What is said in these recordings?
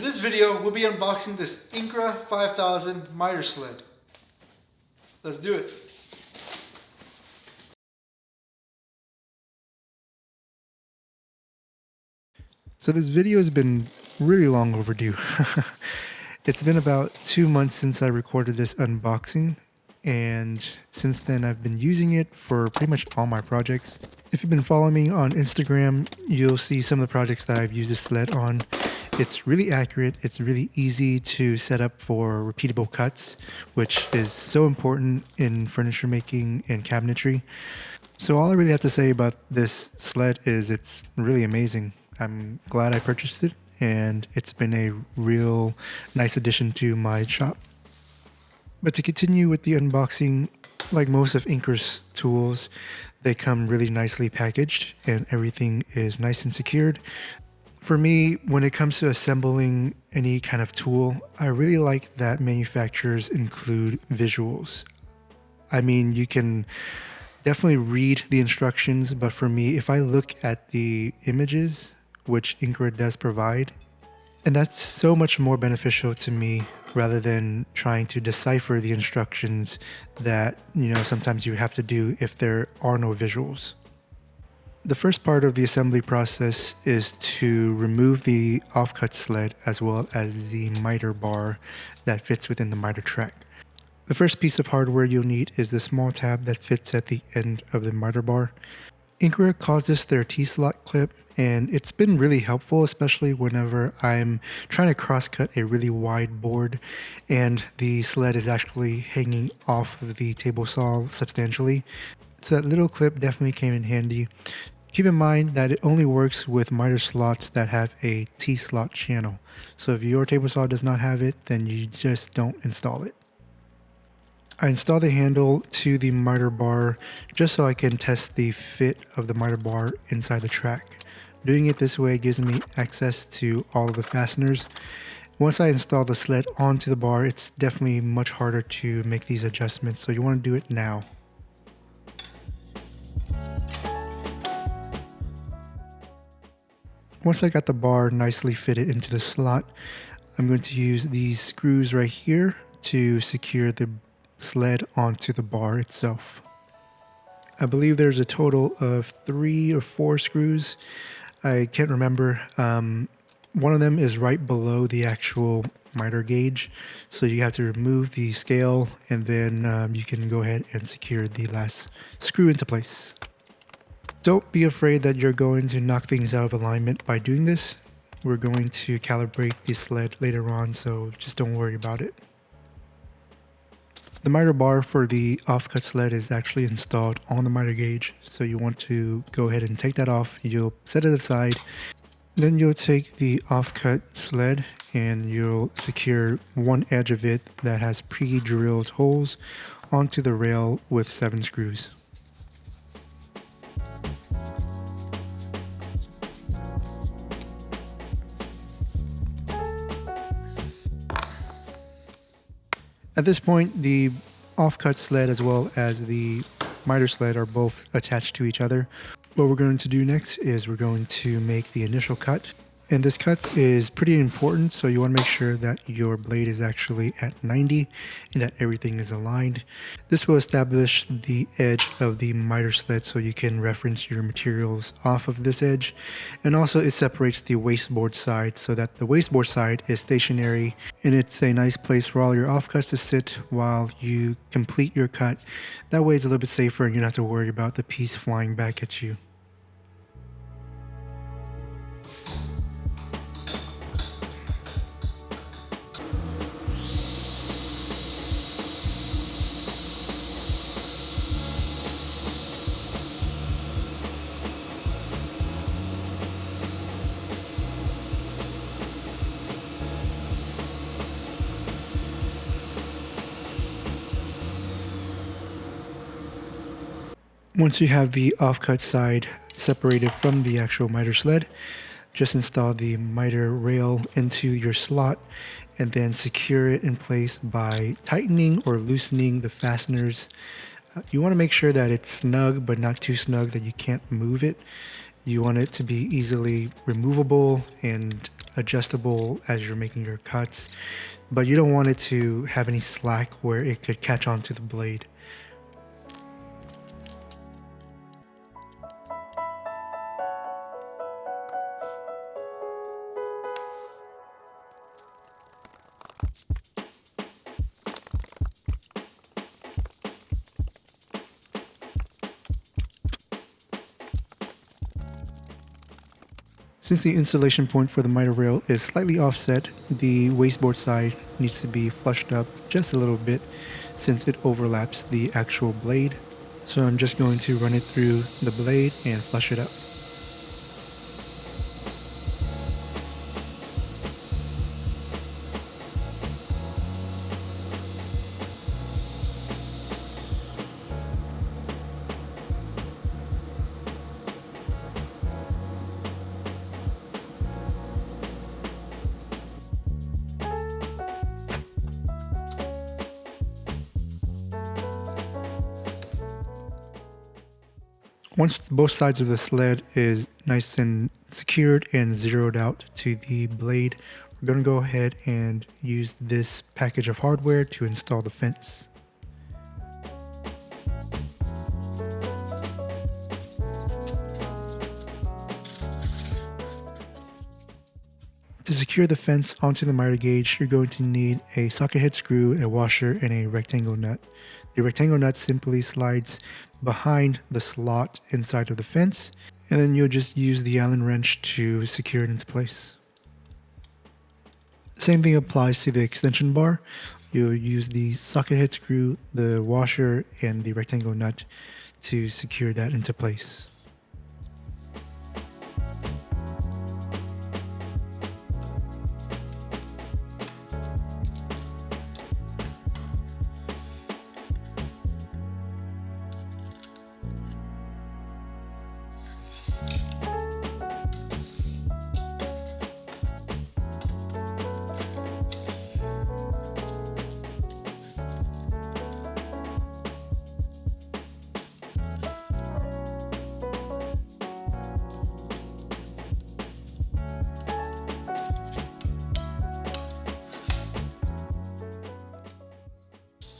In this video, we'll be unboxing this Incra 5000 miter sled. Let's do it. So this video has been really long overdue. It's been about 2 months since I recorded this unboxing, and since then I've been using it for pretty much all my projects. If you've been following me on Instagram, you'll see some of the projects that I've used this sled on. It's really accurate, it's really easy to set up for repeatable cuts, which is so important in furniture making and cabinetry. So all I really have to say about this sled is it's really amazing. I'm glad I purchased it, and it's been a real nice addition to my shop. But to continue with the unboxing, like most of Incra's tools, they come really nicely packaged and everything is nice and secured. For me, when it comes to assembling any kind of tool, I really like that manufacturers include visuals. I mean, you can definitely read the instructions, but for me, if I look at the images, which Incra does provide, and that's so much more beneficial to me rather than trying to decipher the instructions that, sometimes you have to do if there are no visuals. The first part of the assembly process is to remove the offcut sled as well as the miter bar that fits within the miter track. The first piece of hardware you'll need is the small tab that fits at the end of the miter bar. Incra calls this their T-slot clip, and it's been really helpful, especially whenever I'm trying to cross-cut a really wide board and the sled is actually hanging off of the table saw substantially. So that little clip definitely came in handy. Keep in mind that it only works with miter slots that have a T-slot channel. So if your table saw does not have it, then you just don't install it. I installed the handle to the miter bar just so I can test the fit of the miter bar inside the track. Doing it this way gives me access to all of the fasteners. Once I install the sled onto the bar, it's definitely much harder to make these adjustments, so you want to do it now. Once I got the bar nicely fitted into the slot, I'm going to use these screws right here to secure the sled onto the bar itself. I believe there's a total of 3 or 4 screws. I can't remember. One of them is right below the actual miter gauge, so you have to remove the scale and then you can go ahead and secure the last screw into place. Don't be afraid that you're going to knock things out of alignment by doing this. We're going to calibrate the sled later on, so just don't worry about it. The miter bar for the offcut sled is actually installed on the miter gauge, so you want to go ahead and take that off. You'll set it aside. Then you'll take the offcut sled and you'll secure one edge of it that has pre-drilled holes onto the rail with 7 screws. At this point, the offcut sled as well as the miter sled are both attached to each other. What we're going to do next is we're going to make the initial cut. And this cut is pretty important, so you want to make sure that your blade is actually at 90 and that everything is aligned. This will establish the edge of the miter sled so you can reference your materials off of this edge. And also it separates the wasteboard side so that the wasteboard side is stationary and it's a nice place for all your offcuts to sit while you complete your cut. That way it's a little bit safer and you don't have to worry about the piece flying back at you. Once you have the offcut side separated from the actual miter sled, just install the miter rail into your slot and then secure it in place by tightening or loosening the fasteners. You want to make sure that it's snug but not too snug that you can't move it. You want it to be easily removable and adjustable as you're making your cuts, but you don't want it to have any slack where it could catch onto the blade. Since the installation point for the miter rail is slightly offset, the wasteboard side needs to be flushed up just a little bit since it overlaps the actual blade. So I'm just going to run it through the blade and flush it up. Once both sides of the sled is nice and secured and zeroed out to the blade, we're going to go ahead and use this package of hardware to install the fence. To secure the fence onto the miter gauge, you're going to need a socket head screw, a washer, and a rectangle nut. The rectangle nut simply slides behind the slot inside of the fence, and then you'll just use the Allen wrench to secure it into place. The same thing applies to the extension bar. You'll use the socket head screw, the washer, and the rectangle nut to secure that into place.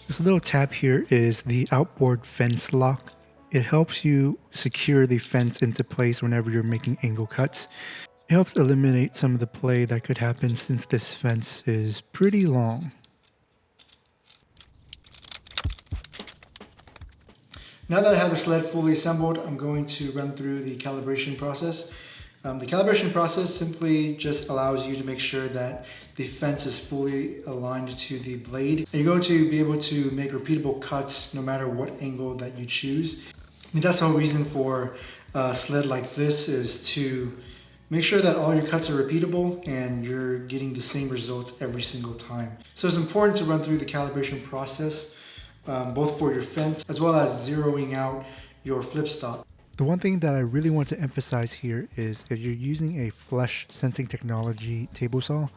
This little tab here is the outboard fence lock. It helps you secure the fence into place whenever you're making angle cuts. It helps eliminate some of the play that could happen since this fence is pretty long. Now that I have the sled fully assembled, I'm going to run through the calibration process. The calibration process simply just allows you to make sure that the fence is fully aligned to the blade. And you're going to be able to make repeatable cuts no matter what angle that you choose. And that's the whole reason for a sled like this, is to make sure that all your cuts are repeatable and you're getting the same results every single time. So it's important to run through the calibration process, both for your fence as well as zeroing out your flip stop. The one thing that I really want to emphasize here is if you're using a flesh sensing technology table saw,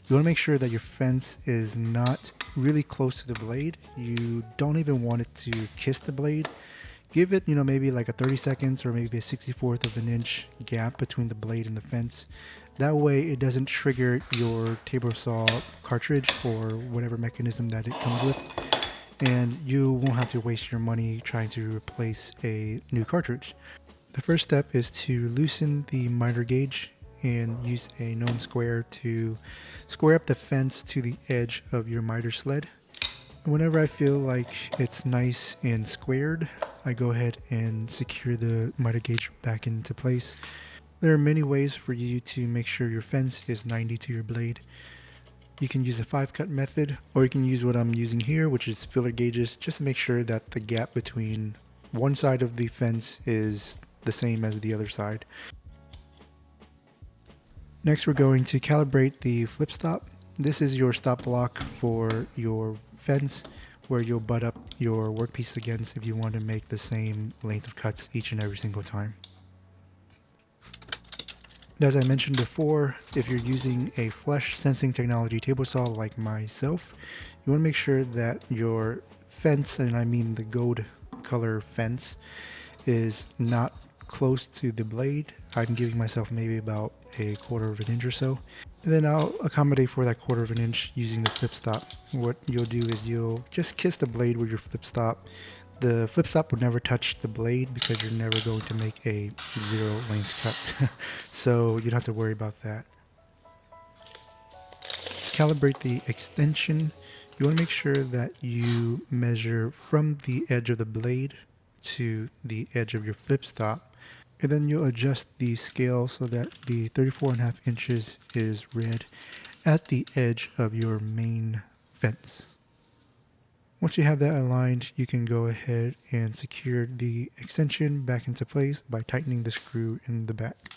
you want to make sure that your fence is not really close to the blade. You don't even want it to kiss the blade. Give it, maybe like a 30 seconds or maybe a 64th of an inch gap between the blade and the fence. That way it doesn't trigger your table saw cartridge or whatever mechanism that it comes with. And you won't have to waste your money trying to replace a new cartridge. The first step is to loosen the miter gauge and use a gnome square to square up the fence to the edge of your miter sled. Whenever I feel like it's nice and squared, I go ahead and secure the miter gauge back into place. There are many ways for you to make sure your fence is 90 to your blade. You can use a 5-cut method, or you can use what I'm using here, which is filler gauges, just to make sure that the gap between one side of the fence is the same as the other side. Next, we're going to calibrate the flip stop. This is your stop block for your fence, where you'll butt up your workpiece against if you want to make the same length of cuts each and every single time. As I mentioned before, if you're using a flesh sensing technology table saw like myself, you want to make sure that your fence, and I mean the gold color fence, is not close to the blade. I'm giving myself maybe about a 1/4 of an inch or so. And then I'll accommodate for that 1/4 of an inch using the flip stop. What you'll do is you'll just kiss the blade with your flip stop. The flip stop will never touch the blade because you're never going to make a 0 length cut. So you don't have to worry about that. To calibrate the extension, you want to make sure that you measure from the edge of the blade to the edge of your flip stop. And then you'll adjust the scale so that the 34.5 inches is read at the edge of your main fence. Once you have that aligned, you can go ahead and secure the extension back into place by tightening the screw in the back.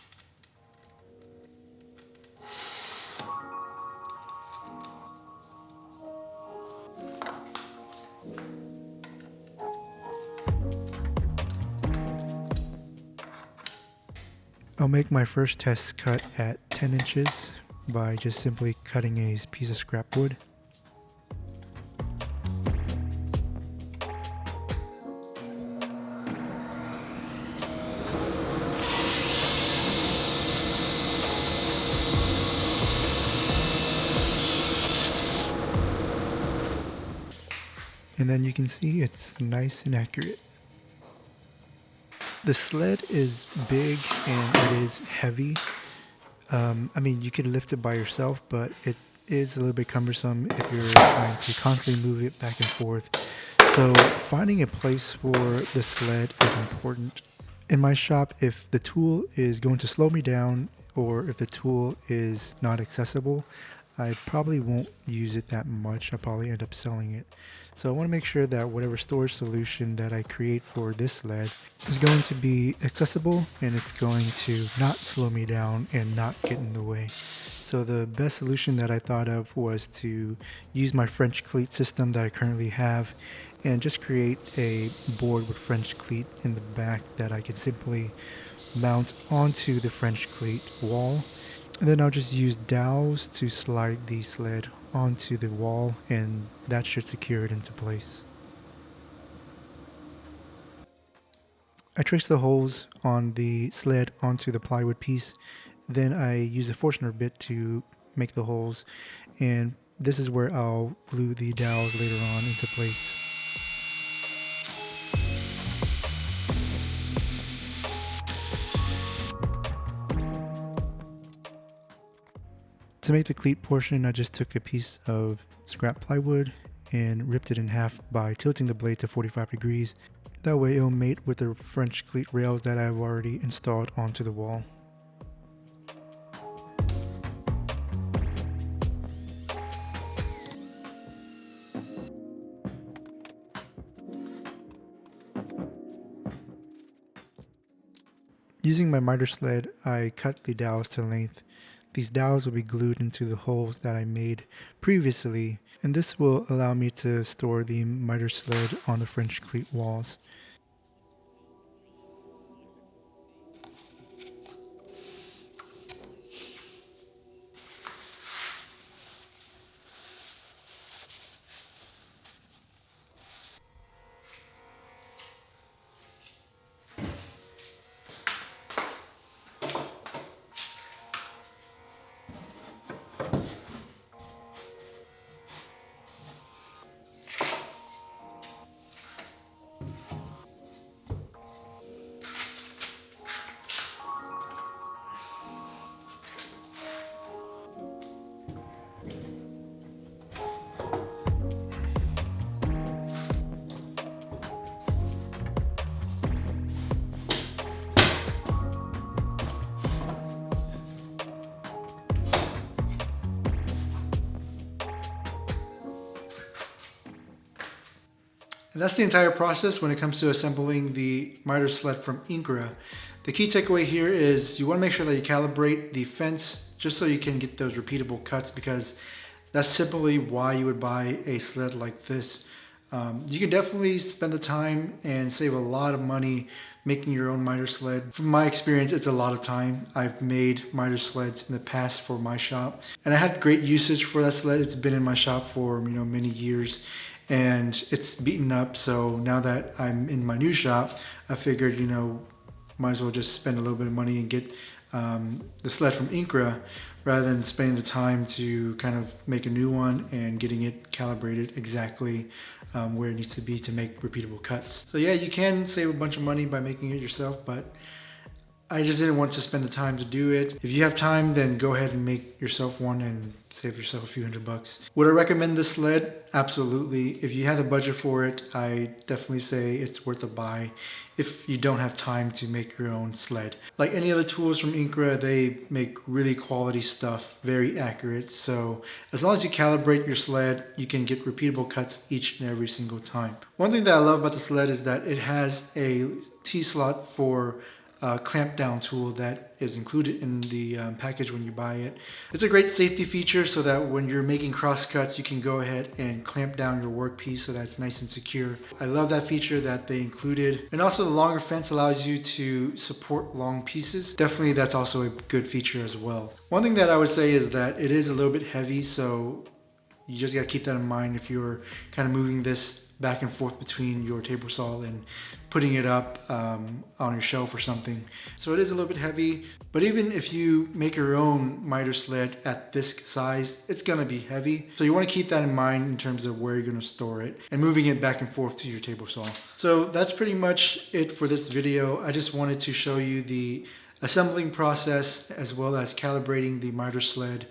I'll make my first test cut at 10 inches by just simply cutting a piece of scrap wood. And then you can see it's nice and accurate. The sled is big and it is heavy. I mean, you could lift it by yourself, but it is a little bit cumbersome if you're trying to constantly move it back and forth. So finding a place for the sled is important. In my shop, if the tool is going to slow me down or if the tool is not accessible, I probably won't use it that much. I'll probably end up selling it. So I want to make sure that whatever storage solution that I create for this sled is going to be accessible and it's going to not slow me down and not get in the way. So the best solution that I thought of was to use my French cleat system that I currently have and just create a board with French cleat in the back that I can simply mount onto the French cleat wall. And then I'll just use dowels to slide the sled onto the wall, and that should secure it into place. I trace the holes on the sled onto the plywood piece. Then I use a Forstner bit to make the holes, and this is where I'll glue the dowels later on into place. To make the cleat portion, I just took a piece of scrap plywood and ripped it in half by tilting the blade to 45 degrees. That way it'll mate with the French cleat rails that I've already installed onto the wall. Using my miter sled, I cut the dowels to length. These dowels will be glued into the holes that I made previously, and this will allow me to store the miter sled on the French cleat walls. And that's the entire process when it comes to assembling the miter sled from Incra. The key takeaway here is you want to make sure that you calibrate the fence just so you can get those repeatable cuts, because that's simply why you would buy a sled like this. You can definitely spend the time and save a lot of money making your own miter sled. From my experience, it's a lot of time. I've made miter sleds in the past for my shop, and I had great usage for that sled. It's been in my shop for many years, and it's beaten up. So now that I'm in my new shop, I figured might as well just spend a little bit of money and get the sled from Incra rather than spending the time to kind of make a new one and getting it calibrated exactly where it needs to be to make repeatable cuts. So yeah, you can save a bunch of money by making it yourself, but I just didn't want to spend the time to do it. If you have time, then go ahead and make yourself one and save yourself a few $100. Would I recommend this sled? Absolutely. If you have the budget for it, I definitely say it's worth a buy if you don't have time to make your own sled. Like any other tools from Incra, they make really quality stuff, very accurate. So as long as you calibrate your sled, you can get repeatable cuts each and every single time. One thing that I love about the sled is that it has a T-slot for clamp down tool that is included in the package when you buy it. It's a great safety feature so that when you're making cross cuts, you can go ahead and clamp down your workpiece so that it's nice and secure. I love that feature that they included. And also the longer fence allows you to support long pieces. Definitely that's also a good feature as well. One thing that I would say is that it is a little bit heavy, so you just gotta keep that in mind if you're kind of moving this back and forth between your table saw and putting it up on your shelf or something. So it is a little bit heavy, but even if you make your own miter sled at this size, it's gonna be heavy. So you wanna keep that in mind in terms of where you're gonna store it and moving it back and forth to your table saw. So that's pretty much it for this video. I just wanted to show you the assembling process as well as calibrating the miter sled,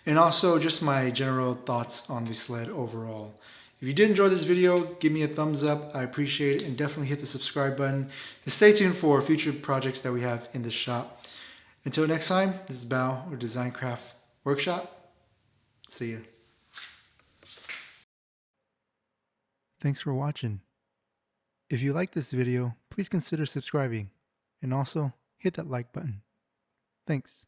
and also just my general thoughts on the sled overall. If you did enjoy this video, give me a thumbs up. I appreciate it, and definitely hit the subscribe button and stay tuned for future projects that we have in this shop. Until next time, this is Bao with Design Craft Workshop. See ya. Thanks for watching. If you like this video, please consider subscribing and also hit that like button. Thanks.